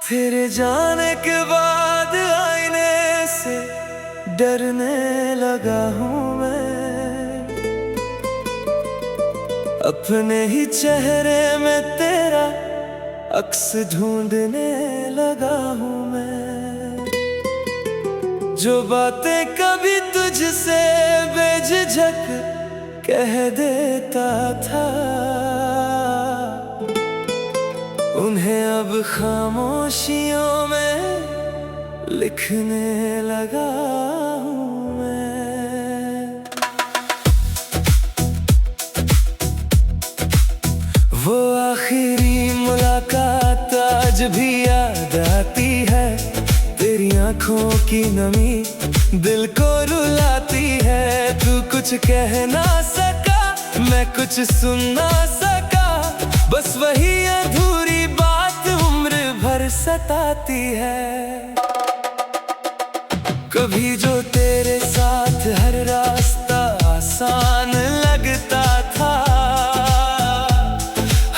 तेरे जाने के बाद आईने से डरने लगा हूँ मैं। अपने ही चेहरे में तेरा अक्स ढूंढने लगा हूँ मैं। जो बातें कभी तुझसे बेझिझक कह देता था, उन्हें अब खामोशियों में लिखने लगा हूँ मैं। वो आखिरी मुलाकात आज भी याद आती है। तेरी आंखों की नमी दिल को रुलाती है। तू कुछ कह ना सका, मैं कुछ सुन ना सका, बस वही अधूरी बात उम्र भर सताती है। कभी जो तेरे साथ हर रास्ता आसान लगता था,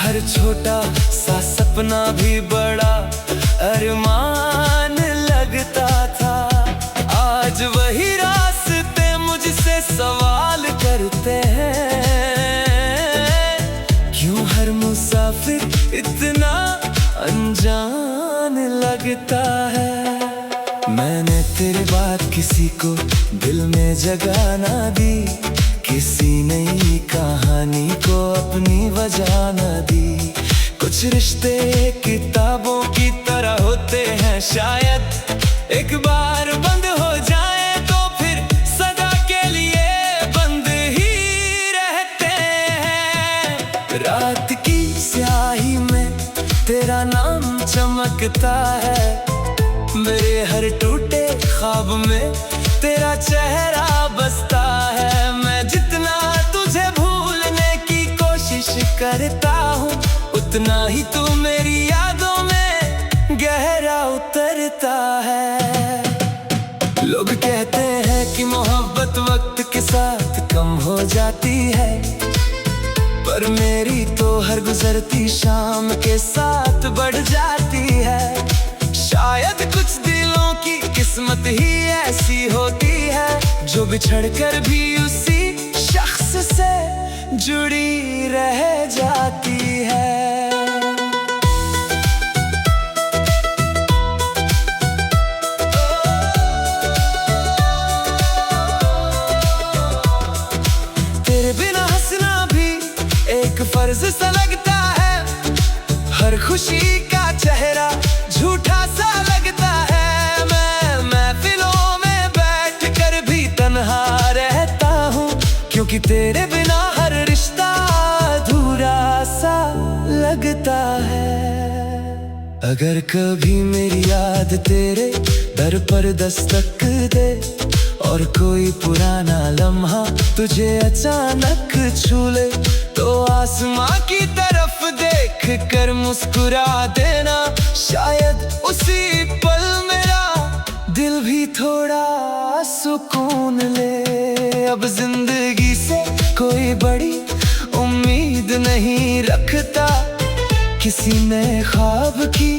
हर छोटा सा सपना भी बड़ा अरमान लगता था। आज वही रास्ते मुझसे सवाल करते हैं, क्यों हर मुसाफिर इतना अनजान लगता है। मैंने तेरे बात किसी को दिल में जगह ना दी, किसी नई कहानी को अपनी वजह ना दी। कुछ रिश्ते किताबों की तरह होते हैं, शायद एक बार बंद हो जाए तो फिर सदा के लिए बंद ही रहते हैं। रात की स्याही में तेरा नाम चमकता है, मेरे हर टूटे ख्वाब में तेरा चेहरा बसता है। मैं जितना तुझे भूलने की कोशिश करता हूँ, उतना ही तू मेरी यादों में गहरा उतरता है। लोग कहते हैं कि मोहब्बत वक्त के साथ कम हो जाती है, पर मेरी तो हर गुजरती शाम के साथ बढ़ जाती है। शायद कुछ दिलों की किस्मत ही ऐसी होती है, जो बिछड़कर भी उसी शख्स से जुड़ी रह जाती है। तेरे बिना हंसना भी एक फर्ज सा लगता है, हर खुशी का चेहरा झूठा सा लगता है। मैं महफिलों में बैठकर भी तन्हा रहता हूँ, क्योंकि तेरे बिना हर रिश्ता अधूरा सा लगता है। अगर कभी मेरी याद तेरे दर पर दस्तक दे और कोई पुराना लम्हा तुझे अचानक छू ले, तो आसमां की तरफ देख कर मुस्कुरा देना। शायद उसी पल मेरा दिल भी थोड़ा सुकून ले। अब जिंदगी से कोई बड़ी उम्मीद नहीं रखता, किसी नए ख्वाब की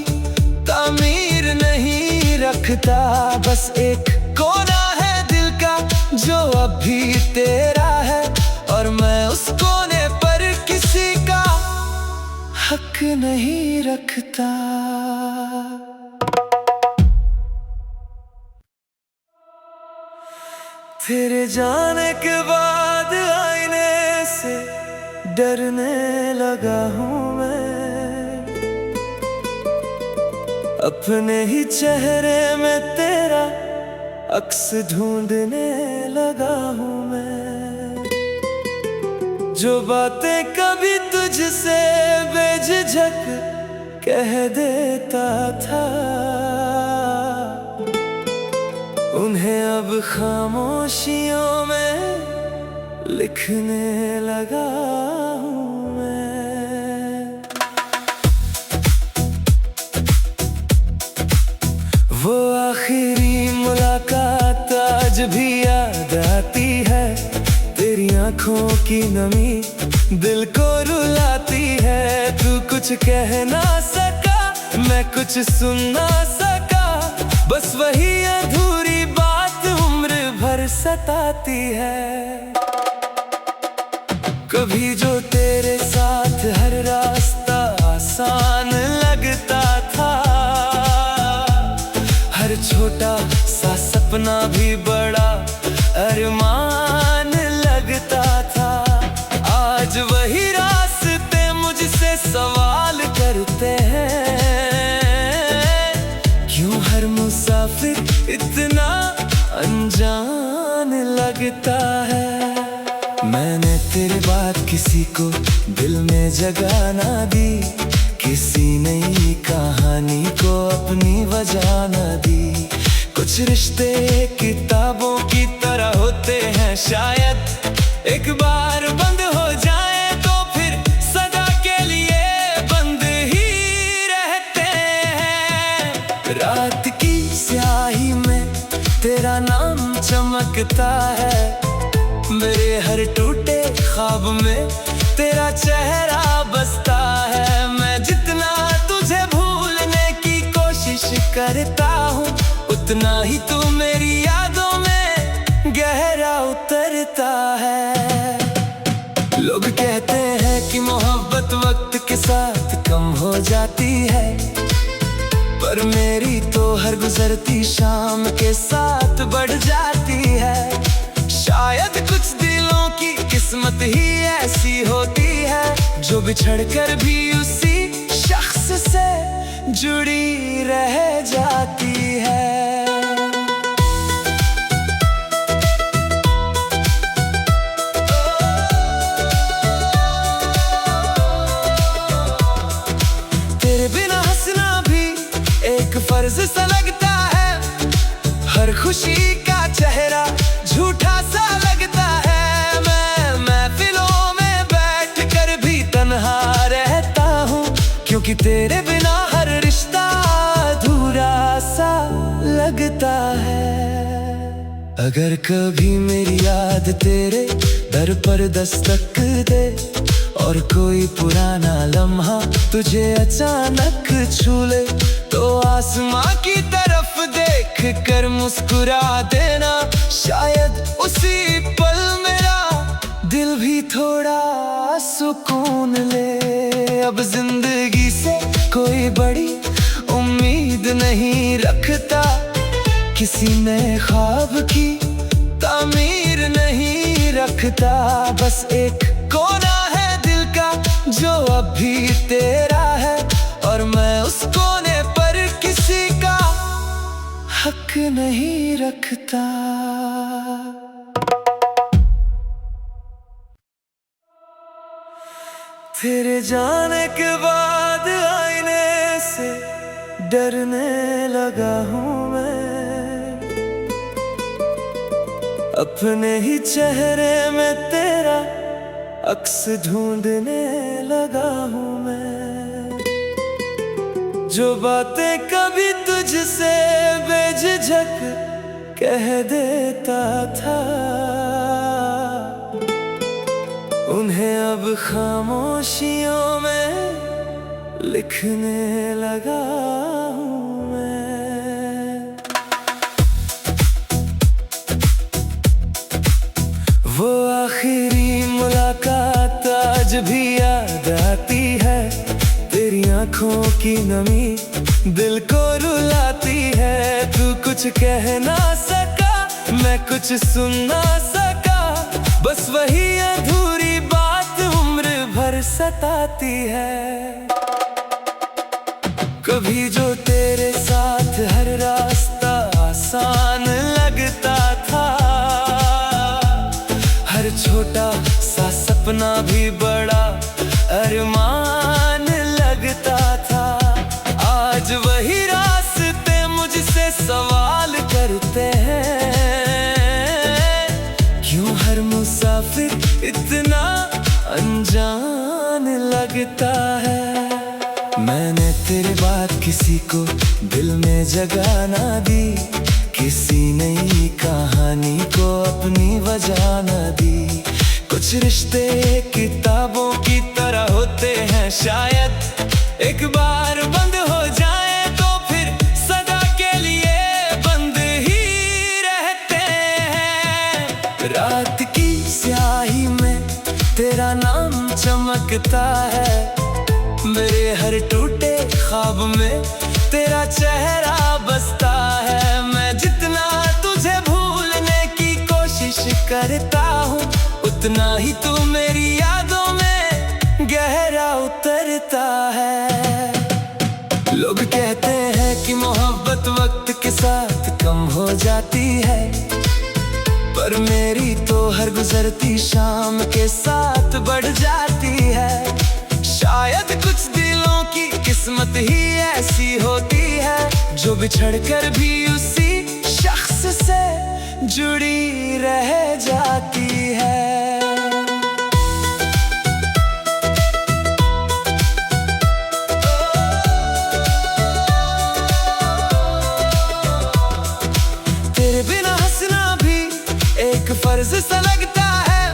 तामीर नहीं रखता। बस एक कोना है दिल का जो अब भी तेरा है, और मैं उस कोने पर किसी का हक नहीं रखता। तेरे जाने के बाद आईने से डरने लगा हूँ मैं। अपने ही चेहरे में तेरा अक्स ढूंढने लगा हूँ मैं। जो बातें कभी तुझसे बेझिझक कह देता था, उन्हें अब खामोशियों में लिखने लगा हूँ मैं। वो आखिरी मुलाकात आज भी याद आती है। तेरी आंखों की नमी दिल को रुलाती है। तू कुछ कह ना सका, मैं कुछ सुन ना सका, बस वही अधूरी बात उम्र भर सताती है। कभी जो तेरे साथ हर रास्ता आसान लगता था, हर छोटा सा सपना भी बड़ा अरमान लगता था। आज वही रास्ते मुझसे सवाल करते हैं, क्यों हर मुसाफिर इतना अनजान लगता है। मैंने तेरी बात किसी को दिल में जगह ना दी, किसी नई कहानी को अपनी वजह न दी। कुछ रिश्ते किताबों की तरह होते हैं, शायद एक बार बंद हो जाए तो फिर सदा के लिए बंद ही रहते हैं। रात की स्याही में तेरा नाम चमकता है, मेरे हर टूटे ख्वाब में तेरा चेहरा बसता है। मैं जितना तुझे भूलने की कोशिश करता हूँ, उतना ही तू मेरी यादों में गहरा उतरता है। लोग कहते हैं कि मोहब्बत वक्त के साथ कम हो जाती है, पर मेरी तो हर गुजरती शाम के साथ बढ़ जाती है। शायद कुछ दिलों की किस्मत ही ऐसी होती है, जो बिछड़ कर भी उसी शख्स से जुड़ी रह जाती है। तेरे बिना हंसना भी एक फर्ज सा लगता है, हर खुशी का चेहरा झूठा सा लगता है। मैं महफिलों में बैठ कर भी तन्हा रहता हूँ, क्योंकि तेरे बिना हर रिश्ता अधूरा सा लगता है। अगर कभी मेरी याद तेरे दर पर दस्तक दे और कोई पुराना लम्हा तुझे अचानक छू ले, तो आसमां की तरफ देख कर मुस्कुरा देना। शायद उसी पल मेरा दिल भी थोड़ा सुकून ले। अब जिंदगी से कोई बड़ी उम्मीद नहीं रखता, किसी नए ख्वाब की तामीर नहीं रखता। बस एक कोना है दिल का जो अब भी तेरा है, और मैं उस कोने पर किसी का हक नहीं रखता। तेरे जाने के बाद आईने से डरने लगा हूँ मैं, अपने ही चेहरे में तेरा अक्स ढूंढने लगा हूँ मैं। जो बातें कभी तुझसे बेझिझक कह देता था, उन्हें अब खामोशियों में लिखने लगा हूँ मैं। वो आखिरी मुलाकात आज भी याद आती है, तेरी आंखों की नमी दिल को रुलाती है। तू कुछ कह ना सका, मैं कुछ सुन ना सका, बस वही अधूरी बात उम्र भर सताती है। कभी जो तेरे साथ हर रास्ता आसान लगता था, हर छोटा सा सपना भी बड़ा अरमान लगता था। आज वही रास्ते मुझसे सवाल करते हैं, क्यों हर मुसाफिर इतना अनजान लगता है। मैंने तेरी बात किसी को दिल में जगह ना दी, किसी नई कहानी को अपनी वजह न दी। कुछ रिश्ते किताबों की तरह होते हैं, शायद एक बार बंद हो जाए चमकता है। मेरे हर टूटे ख्वाब में तेरा चेहरा बसता है। मैं जितना तुझे भूलने की कोशिश करता हूँ, उतना ही तू मेरी यादों में गहरा उतरता है। लोग कहते हैं कि मोहब्बत वक्त के साथ कम हो जाती है, पर मेरी तो हर गुजरती शाम के साथ बढ़ जाती है। शायद कुछ दिलों की किस्मत ही ऐसी होती है, जो बिछड़कर भी उसी शख्स से जुड़ी रह जाती है। तेरे बिना हंसना भी एक फर्ज सा लगता है।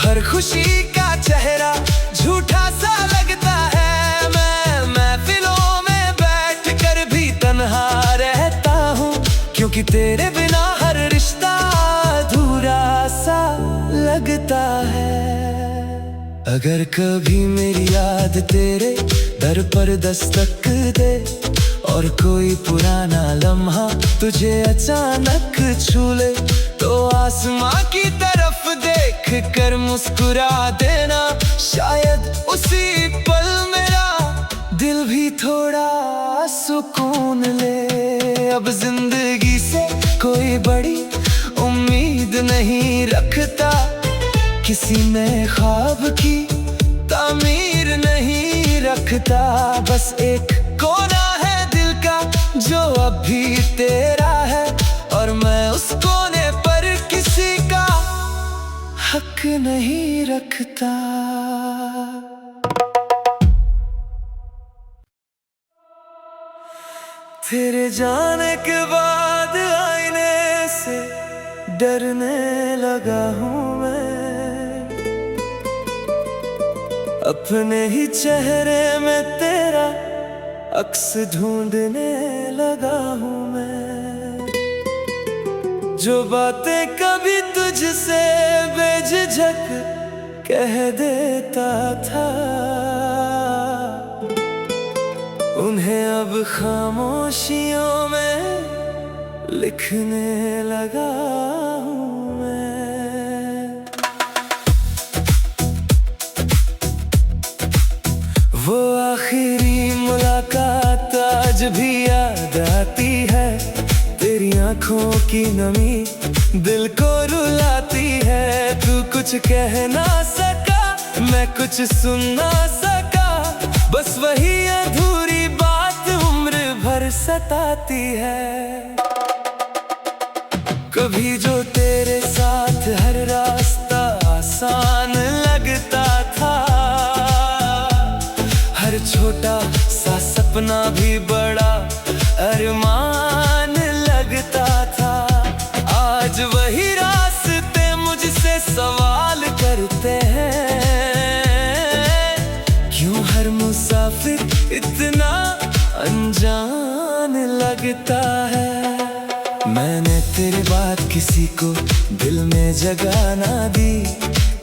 हर खुशी का चेहरा झूठा सा लगता है। मैं महफिलों में बैठकर भी तन्हा रहता हूँ, क्योंकि तेरे बिना हर रिश्ता अधूरा सा लगता है। अगर कभी मेरी याद तेरे दर पर दस्तक दे और कोई पुराना लम्हा तुझे अचानक छू ले, तो आसमां की तरफ देख कर मुस्कुरा देना। शायद उसी पल मेरा दिल भी थोड़ा सुकून ले। अब जिंदगी से कोई बड़ी उम्मीद नहीं रखता, किसी नए ख्वाब की तामीर नहीं रखता। बस एक कोना है दिल का जो अब भी तेरा है, और मैं उस कोने पर किसी का हक नहीं रखता। तेरे जाने के बाद आईने से डरने लगा हूँ मैं। अपने ही चेहरे में तेरा अक्स ढूंढने लगा हूँ मैं। जो बातें कभी तुझसे बेझिझक कह देता था, उन्हें अब खामोशियों में लिखने लगा हूँ मैं। वो आखिरी मुलाकात आज भी याद आती है। तेरी आंखों की नमी दिल को रुलाती है। तू कुछ कह ना सका, मैं कुछ सुन ना सका, बस वही अधूरी बात उम्र भर सताती है। कभी जो तेरे साथ हर रास्ता आसान लगता था, हर छोटा सा सपना भी बड़ा अरमान लगता था। आज वही रास्ते मुझसे सवाल करते हैं, क्यों हर मुसाफिर इतना अनजान लगता है। मैंने तेरी बात किसी को दिल में जगह ना दी,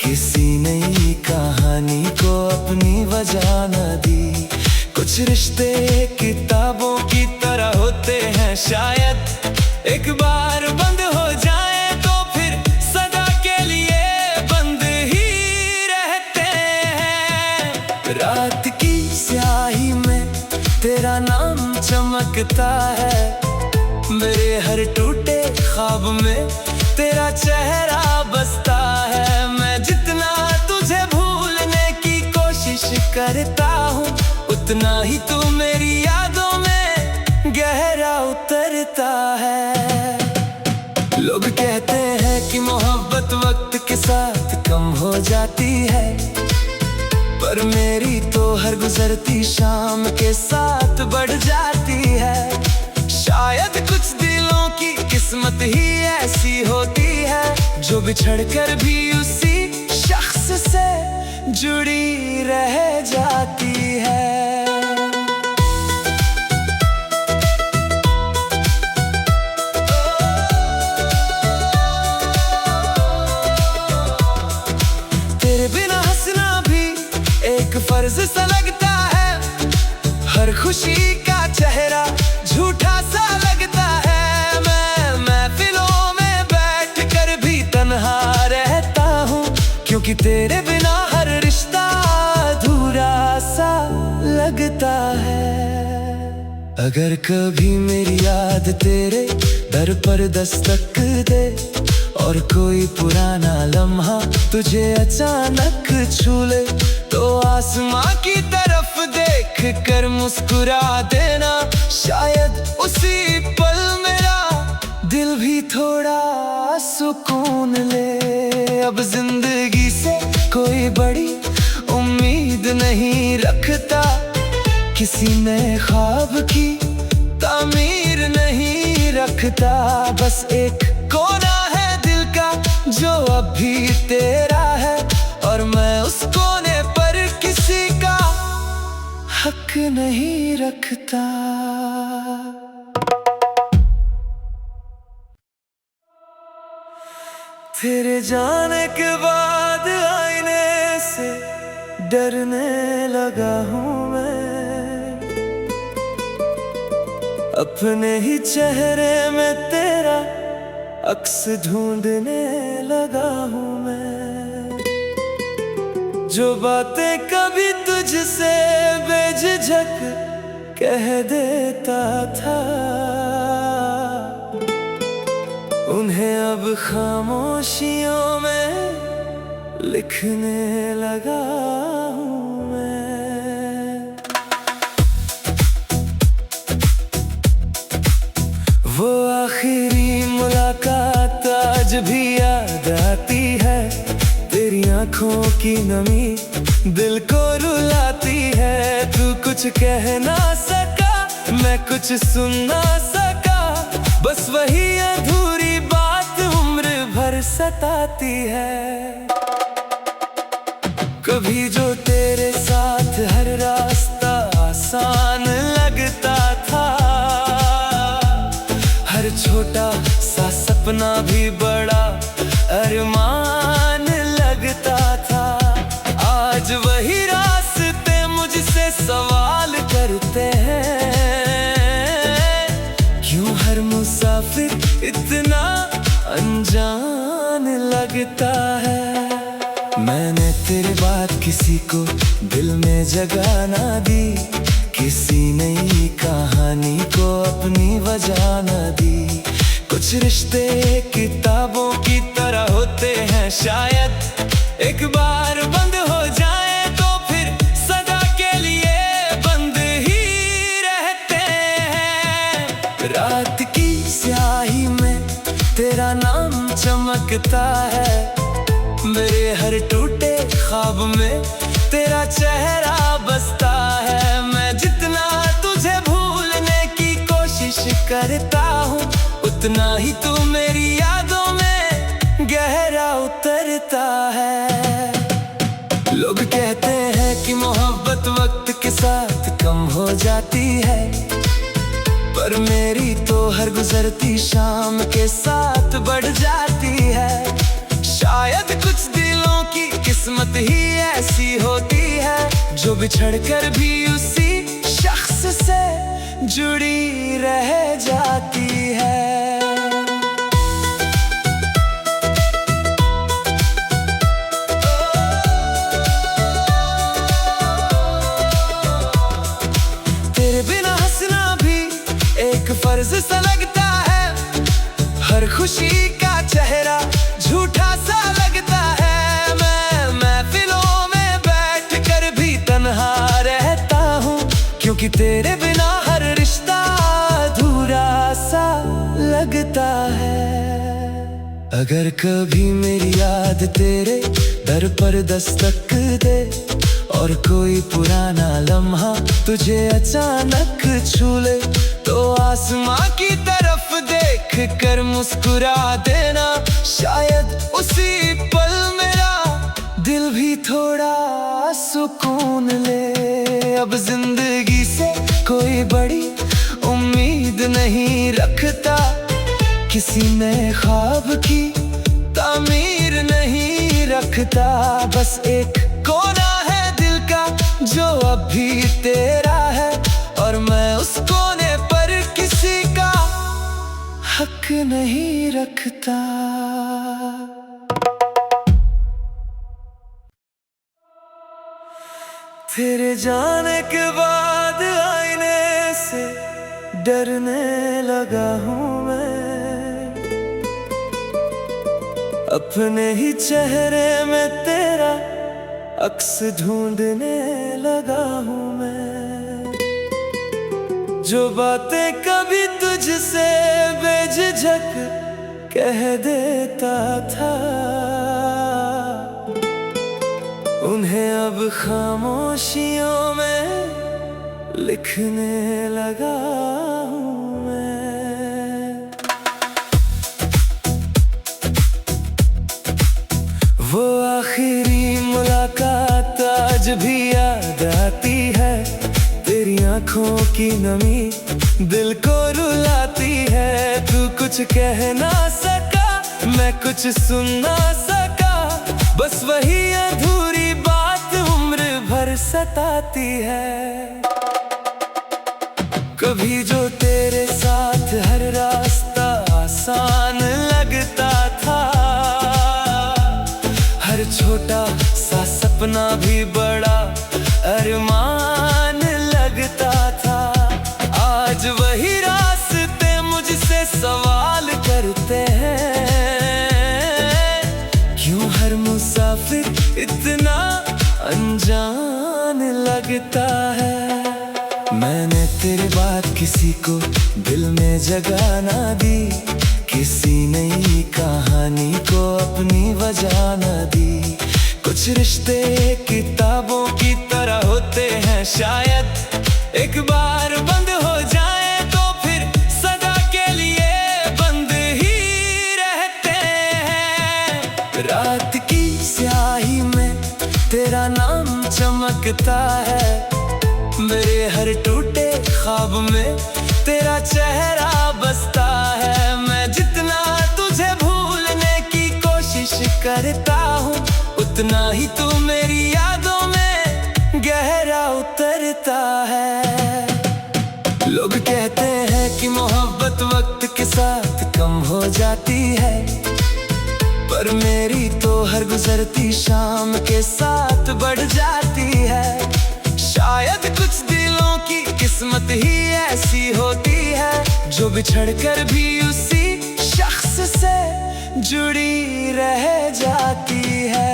किसी नई कहानी को अपनी वजह ना दी। कुछ रिश्ते किताबों की तरह होते हैं, शायद एक बार बंद हो जाए तो फिर सदा के लिए बंद ही रहते हैं। रात की स्याही में तेरा नाम चमकता है। मेरे हर टूटे ख्वाब में तेरा चेहरा बसता है। मैं जितना तुझे भूलने की कोशिश करता हूँ, उतना ही तू मेरी यादों में गहरा उतरता है। लोग कहते हैं कि मोहब्बत वक्त के साथ कम हो जाती है, पर मेरी तो हर गुजरती शाम के साथ बढ़ जाती है। शायद कुछ दिलों की किस्मत ही ऐसी होती है, जो बिछड़कर भी उसी शख्स से जुड़ी रह जाती है। तेरे बिना हंसना भी हर खुशी का चेहरा झूठा सा लगता है। मैं महफिलों में बैठ कर भी तन्हा रहता हूँ, क्योंकि तेरे बिना हर रिश्ता अधूरा सा लगता है। अगर कभी मेरी याद तेरे दर पर दस्तक दे और कोई पुराना लम्हा तुझे अचानक छू ले, तो आसमां की तरफ देख कर मुस्कुरा देना। शायद उसी पल मेरा दिल भी थोड़ा सुकून ले। अब जिंदगी से कोई बड़ी उम्मीद नहीं रखता, किसी नए ख्वाब की तामीर नहीं रखता। बस एक कोना है दिल का जो अब भी तेरा है, और मैं उस कोने पर किसी का हक नहीं रखता। तेरे जाने के बाद आईने से डरने लगा हूँ मैं, अपने ही चेहरे में तेरा अक्स ढूंढने लगा हूँ मैं। जो बातें कभी तुझसे बेझिझक कह देता था, उन्हें अब खामोशियों में लिखने लगा हूँ मैं। वो आखिरी मुलाकात आज भी याद आती है, तेरी आंखों की नमी दिल को रुलाती है। तू कुछ कह ना सका, मैं कुछ सुन ना सका, बस वही अधूरी बात उम्र भर सताती है। कभी जो तेरे साथ हर रास्ता आसान लगता था, हर छोटा सा सपना भी बड़ा अरमान लगता था। आज वही रास्ते मुझसे सवाल करते हैं, क्यों हर मुसाफिर इतना अनजान लगता है। मैंने तेरे बात किसी को दिल में जगह ना दी, किसी नई कहानी को अपनी वजह न दी। कुछ रिश्ते किताबों की तरह होते हैं, शायद एक बार बंद हो जाए तो फिर सदा के लिए बंद ही रहते हैं। रात की स्याही में तेरा नाम चमकता है, मेरे हर टूटे ख्वाब में तेरा चेहरा बसता है। मैं जितना तुझे भूलने की कोशिश करता हूँ, उतना ही तू मेरी यादों में गहरा उतरता है। लोग कहते हैं कि मोहब्बत वक्त के साथ कम हो जाती है, पर मेरी तो हर गुजरती शाम के साथ बढ़ जाती है। शायद कुछ दिलों की किस्मत ही ऐसी होती है, जो बिछड़ कर भी उसी शख्स से जुड़ी रह जाती है। तेरे बिना हंसना भी एक फर्ज सा लगता है, हर खुशी का चेहरा झूठा सा लगता है। मैं महफिलों में बैठ कर भी तन्हा रहता हूँ, क्योंकि तेरे बिना हर रिश्ता अधूरा सा लगता है। अगर कभी मेरी याद तेरे दर पर दस्तक दे और कोई पुराना लम्हा तुझे अचानक छू ले, तो आसमां की तरफ देख कर मुस्कुरा देना। शायद उसी पल मेरा दिल भी थोड़ा सुकून ले। अब जिंदगी से कोई बड़ी उम्मीद नहीं रखता, किसी नए ख्वाब की तामीर नहीं रखता। बस एक कोना है दिल का जो अब भी तेरा है, और मैं उस कोने पर किसी का हक नहीं रखता। तेरे जाने के बाद आईने से डरने लगा हूँ मैं, अपने ही चेहरे में तेरा अक्स ढूंढने लगा हूँ मैं। जो बातें कभी तुझसे बेझिझक कह देता था, उन्हें अब खामोशियों में लिखने लगा हूँ मैं। वो आखिरी मुलाकात आज भी याद आती है, तेरी आंखों की नमी दिल को रुलाती है। तू कुछ कह ना सका, मैं कुछ सुन ना सका, बस वही अधूरी बात उम्र भर सताती है। कभी जो तेरे साथ हर रास्ता आसान लगता था, हर छोटा सा सपना भी बड़ा अरमान लगता था। आज वही रास्ते मुझसे सवाल करते हैं, क्यों हर मुसाफिर इतना अनजान लगता है। मैंने तेरी बात किसी को दिल में जगह ना दी, किसी नई कहानी को अपनी वजह ना दी। कुछ रिश्ते किताबों की तरह होते हैं, शायद एक बार बंद हो जाए तो फिर सदा के लिए बंद ही रहते हैं। रात की स्याही में तेरा नाम चमकता है, मेरे हर टूटे ख्वाब में तेरा चेहरा बसता है। मैं जितना तुझे भूलने की कोशिश करता हूँ, उतना ही तू मेरी यादों में गहरा उतरता है। लोग कहते हैं कि मोहब्बत वक्त के साथ कम हो जाती है, पर मेरी तो हर गुजरती शाम के साथ बढ़ जाती है। शायद कुछ दिलों की किस्मत ही ऐसी होती है, जो बिछड़कर भी उसी शख्स से जुड़ी रह जाती है।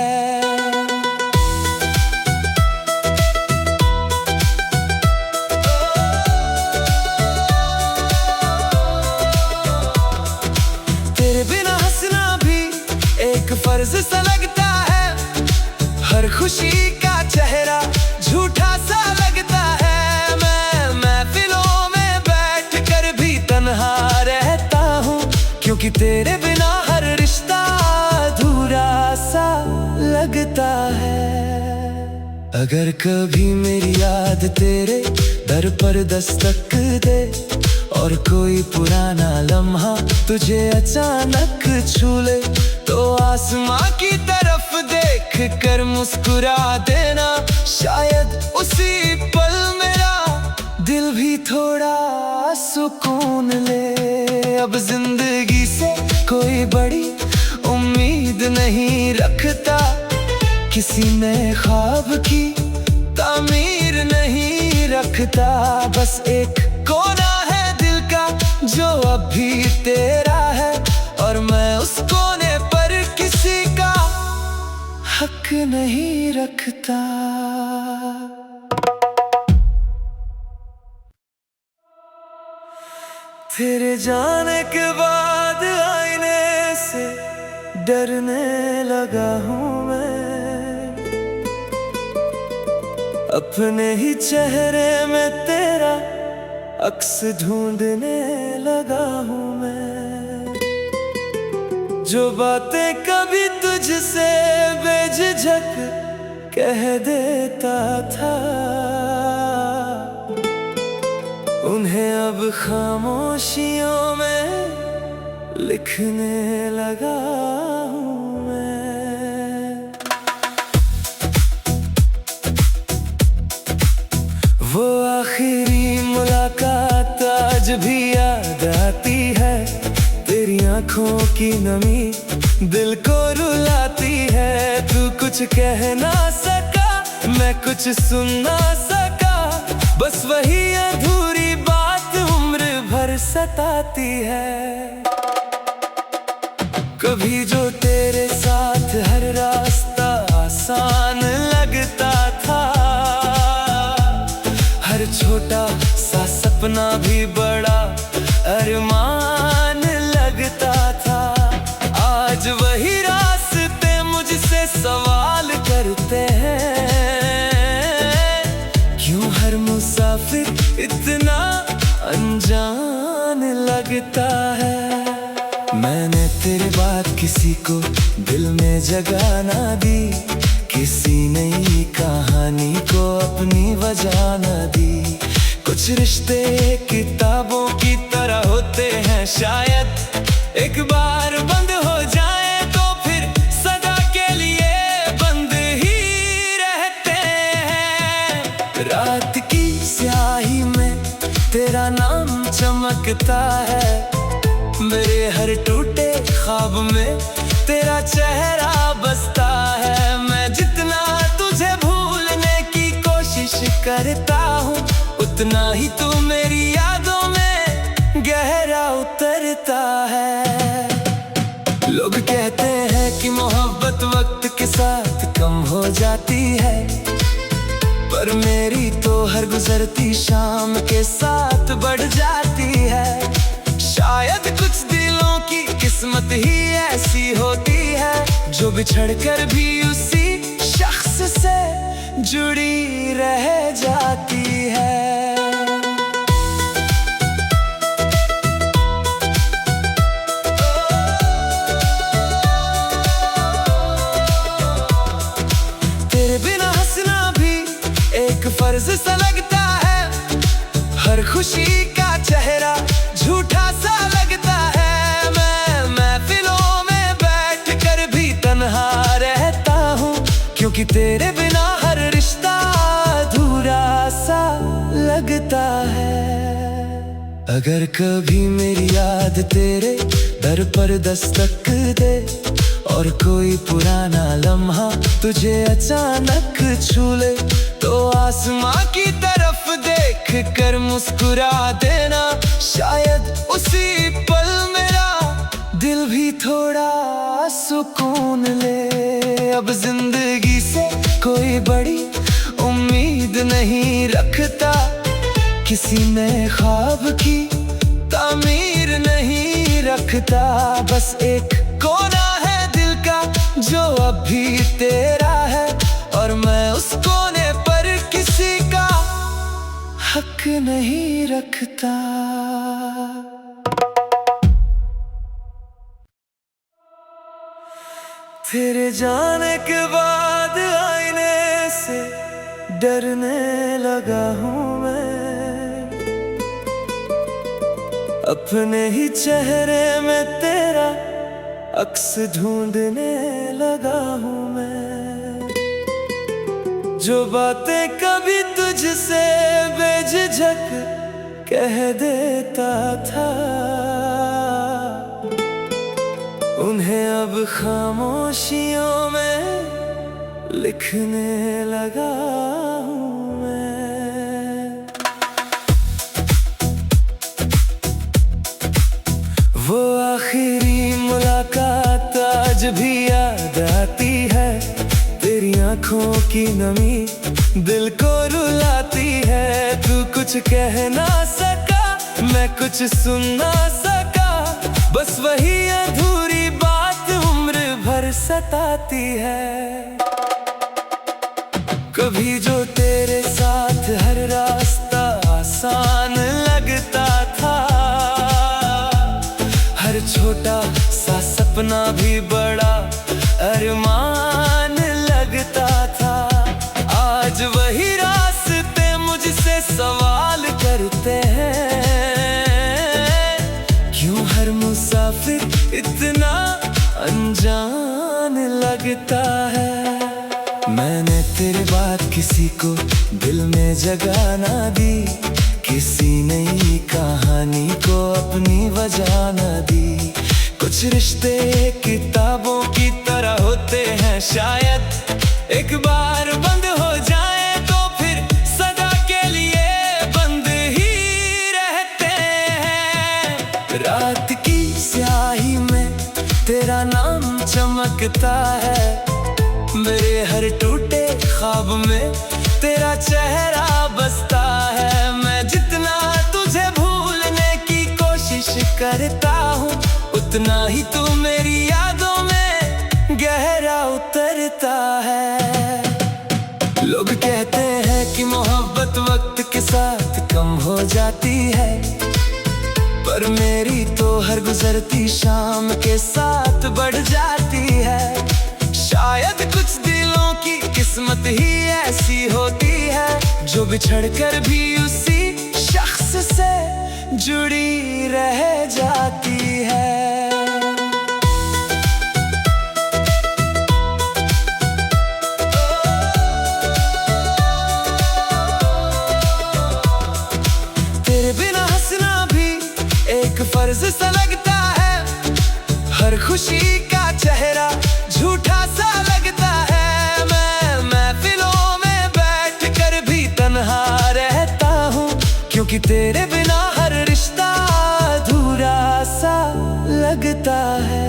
तेरे बिना हंसना भी एक फर्ज सा लगता है, हर खुशी का चेहरा झूठा सा लगता है। मैं महफिलों में बैठकर भी तन्हा रहता हूँ, क्योंकि तेरे बिना हर रिश्ता अधूरा सा लगता है। अगर कभी मेरी याद तेरे दर पर दस्तक दे और कोई पुराना लम्हा तुझे अचानक छू ले, तो आसमां की तरफ देख कर मुस्कुरा देना। शायद उसी पल मेरा दिल भी थोड़ा सुकून ले। अब जिंदगी से कोई बड़ी उम्मीद नहीं रखता, किसी नए ख्वाब की तामीर नहीं रखता। बस एक कोना है दिल का जो अब भी तेरा है, और मैं उस कोने पर किसी का हक नहीं रखता। तेरे जाने के बाद आईने से डरने लगा हूँ मैं, अपने ही चेहरे में तेरा अक्स ढूंढने लगा हूँ मैं। जो बातें कभी तुझसे बेझिझक कह देता था, उन्हें अब खामोशियों में लिखने लगा हूँ मैं। वो आखिरी मुलाकात आंखों की नमी दिल को रुलाती है। तू कुछ कह ना सका, मैं कुछ सुन ना सका, बस वही अधूरी बात उम्र भर सताती है। कभी जो तेरे साथ हर रास्ता आसान लगता था, हर छोटा सा सपना भी बड़ा अरमान लगता था। आज वही रास्ते मुझसे सवाल करते हैं, क्यों हर मुसाफिर इतना अनजान लगता है। मैंने तेरी बात किसी को दिल में जगह ना दी, किसी नई कहानी को अपनी वजह न दी। कुछ रिश्ते किताबों की तरह होते हैं, शायद एक बार बंद हो जाए तो फिर सदा के लिए बंद ही रहते हैं। रात की स्याही में तेरा नाम चमकता है, मेरे हर टूटे ख्वाब में तेरा चेहरा बसता है। मैं जितना तुझे भूलने की कोशिश करता हूँ, उतना ही तू मेरी यादों में गहरा उतरता है। लोग कहते हैं कि मोहब्बत वक्त के साथ कम हो जाती है, पर मेरी तो हर गुजरती शाम के साथ बढ़ जाती है। शायद कुछ दिलों की किस्मत ही ऐसी होती है, जो बिछड़ कर भी उसी शख्स से जुड़ी रह जाती है। तेरे बिना हंसना भी एक फर्ज सा लगता है, हर खुशी का चेहरा झूठा सा लगता है। मैं महफिलों में बैठ कर भी तन्हा रहता हूँ, क्योंकि तेरे बिना हर रिश्ता अधूरा सा लगता है। अगर कभी मेरी याद तेरे दर पर दस्तक दे और कोई पुराना लम्हा तुझे अचानक छू ले, तो आसमां की तरफ देख कर मुस्कुरा देना। शायद उसी पल मेरा दिल भी थोड़ा सुकून ले। अब जिंदगी से कोई बड़ी उम्मीद नहीं रखता, किसी नए ख्वाब की तामीर नहीं रखता। बस एक कोना है दिल का जो अब भी तेरा है, और मैं उस कोने पर किसी का हक नहीं रखता। तेरे जाने के बाद आईने से डरने लगा हूँ मैं, अपने ही चेहरे में तेरा अक्स ढूंढने लगा हूँ मैं। जो बातें कभी तुझसे बेझिझक कह देता था, उन्हें अब खामोशियों में लिखने लगा हूँ मैं। वो आखिरी मुलाकात आज भी याद आती है, तेरी आंखों की नमी दिल को रुलाती है। तू कुछ कह ना सका, मैं कुछ सुन ना सका, बस वही अधूरी बात उम्र भर सताती है। कभी जो तेरे साथ हर रास्ता आसान लगता था, हर छोटा सा सपना भी बड़ा अरमान लगता था। आज वही रास्ते मुझसे सवाल करते हैं, क्यों हर मुसाफिर इतना अनजान लगता है। मैंने तेरी बात किसी को दिल में जगह ना दी, किसी नई कहानी को अपनी वजह न दी। कुछ रिश्ते किताबों की तरह होते हैं, शायद एक बार बंद हो जाए तो फिर सदा के लिए बंद ही रहते हैं। रात की स्याही में तेरा नाम चमकता है, मेरे हर टूटे ख्वाब में तेरा चेहरा बसता है। मैं जितना तुझे भूलने की कोशिश करता हूँ, उतना ही तू मेरी यादों में गहरा उतरता है। लोग कहते हैं कि मोहब्बत वक्त के साथ कम हो जाती है, पर मेरी तो हर गुजरती शाम के साथ बढ़ जाती है। शायद कुछ दिलों की किस्मत ही ऐसी होती है, जो बिछड़कर भी उसी शख्स से जुड़ी रह जाती है। तेरे बिना हंसना भी एक फर्ज सा लगता है, हर खुशी का चेहरा झूठा सा लगता है। मैं महफिलों में बैठकर भी तन्हा रहता हूँ, क्योंकि तेरे बिना हर रिश्ता अधूरा सा लगता है।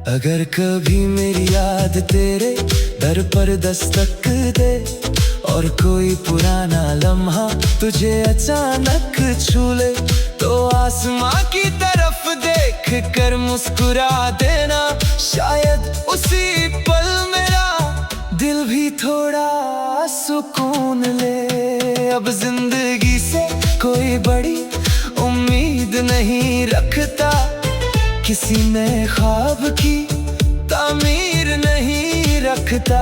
अगर कभी मेरी याद तेरे दर पर दस्तक दे और कोई पुराना लम्हा तुझे अचानक छू ले, तो आसमां की तरफ देख कर मुस्कुरा देना। शायद उसी पल मेरा दिल भी थोड़ा सुकून ले। अब जिंदगी से कोई बड़ी उम्मीद नहीं रखता, किसी नए ख्वाब की तामीर नहीं रखता।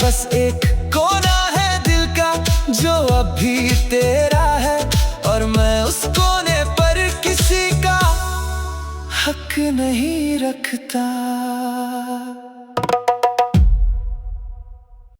बस एक कोना है दिल का जो अभी तेरा है, और मैं उस कोने पर किसी का हक नहीं रखता।